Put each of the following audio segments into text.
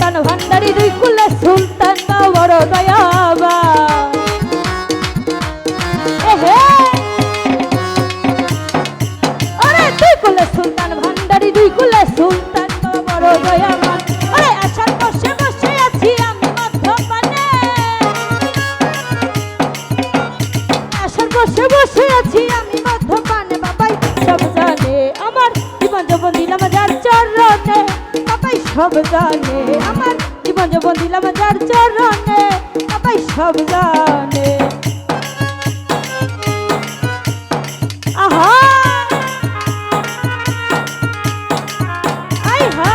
সুলতান ভান্ডারি দুই কুলে সুলতান বড় দয়াবা আরে দুই কুলে সুলতান ভান্ডারি দুই কুলে সুলতান বড় দয়াবান আরে আছার বসে বসে আছি আমি মধ্যপানে আছার বসে বসে আছি আমি মধ্যপানে বাবাই সব জানে আমার জীবন যৌবন দিলাম যার চরণে বাবাই সব জানে আমার জীবন যৌবন দিলাম যার চরণে বাবাই সব জানে আহা আই হা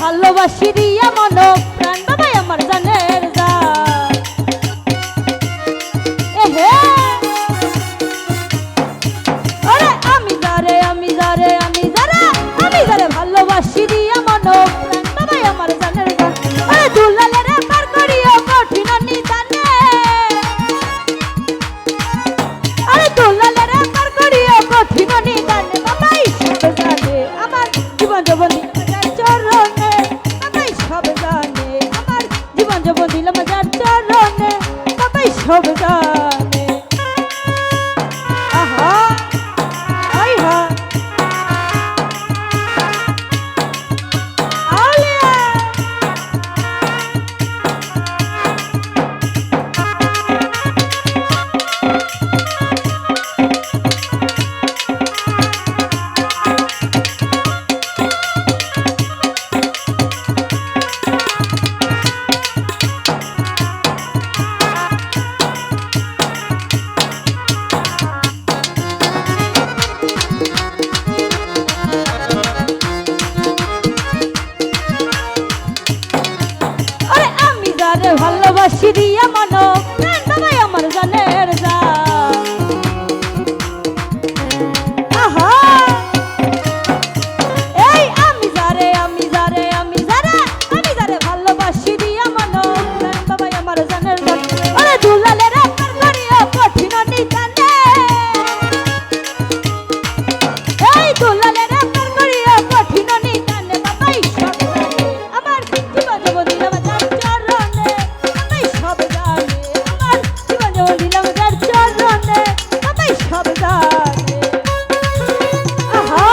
ভালোবাসি দিয়া মন প্রাণ বাবাই আমার জানের যা এহে আরে আমি যারে ভালোবাসি দিয়া মন প্রাণ বাবাই আমার জানের যা আরে দুলালে রে পার করিও কঠিন নিদানে আরে দুলালে রে পার করিও কঠিন নিদানে বাবাই সব জানে আমার জীবন যৌবন চরণে বাবাই সব জানে আমার জীবন যৌবন দিলাম যার চরণে বাবাই সব জানে আহা আই হা আলিয়া ভালোবাসি দিয়া মন প্রাণ বাবাই আমার জানের যা আহা এই আমি যারে ভালোবাসি দিয়া মন প্রাণ বাবাই আমার জানের যা আরে দুলালে রে পার করিও কঠিন নিদানে এই দুলালে রে পার করিও কঠিন নিদানে বাবাই সব জানে আমার জীবন যৌবন দিলাম যার চরণে সব জানে আমার জীবন যৌবন দিলাম যার চরণে বাবাই সব জানে আহা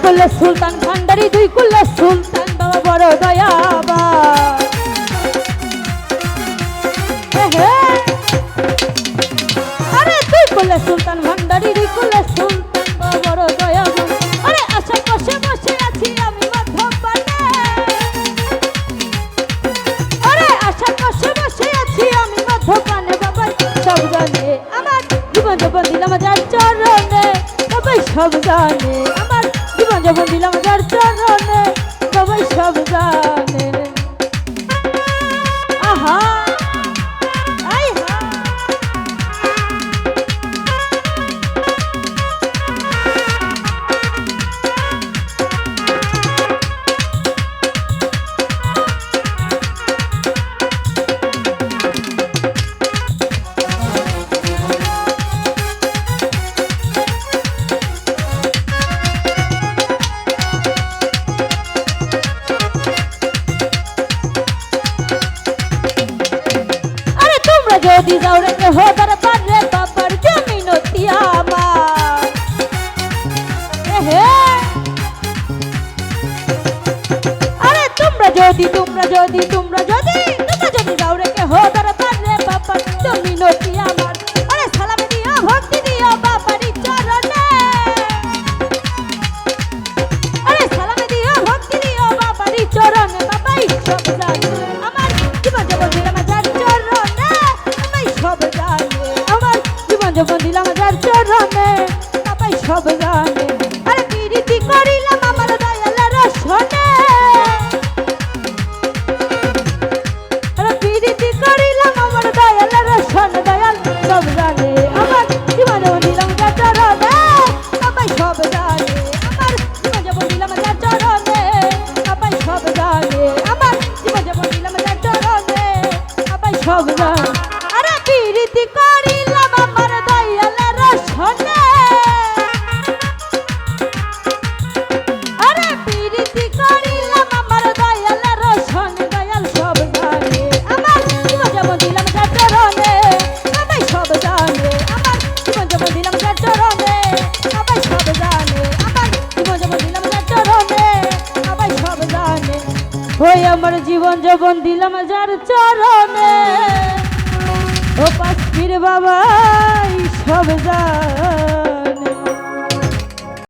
কুলে সুলতান ভান্ডারি দুই কুলে সুলতান বাবা বড় দয়াবা আরে দুই কুলে সুলতান ভান্ডারি দুই কুলে সুলতান বাবা বড় দয়াবা আরে আশা বসে বসে আছি আমি মধ্যপানে আরে আশা বসে বসে আছি আমি মধ্যপানে বাবাই সব জানে আমার জীবন যৌবন দিলাম যার চরণে বাবাই সব জানে আমার জীবন যৌবন দিলাম যার চরণে বাবাই সব জানে আহা আই হা যদি যাও রেখে হোদার পারে বাবার জমিনতি আমার হে আরে তোমরা যদি যাও রেখে হোদার পারে বাবার জমিনতি আমার আরে সালাম দিও ভক্তি দিও বাবারই চরণে আরে সালাম দিও ভক্তি দিও বাবারই চরণে বাবাই সব জানে আমার জীবন জীবন দিলাম যার চরণে বাবাই সব জানে আমার জীবন জীবন দিলাম যার চরণে বাবাই সব জানে আরে প্রীতি করিলাম আমার দয়ালের রসনে আরে প্রীতি করিলাম আমার দয়ালের রসনে দয়াল সব জানে আমার জীবন জীবন দিলাম যার চরণে বাবাই সব জানে আমার জীবন জীবন দিলাম যার চরণে বাবাই সব জানে আমার জীবন জীবন দিলাম যার চরণে বাবাই সব জানে আরে প্রীতি করিলাম আমার দয়ালের রসনে আরে প্রীতি করিলাম আমার দয়ালের রসনে দয়াল সব জানে আমার জীবন জীবন দিলাম যার চরণে বাবাই সব জানে আমার জীবন জীবন দিলাম যার চরণে বাবাই সব জানে আমার জীবন জীবন দিলাম যার চরণে বাবাই সব জানে ওই আমার জীবন জীবন দিলাম যার চরণে ও পাখির বাবাই সব জানে।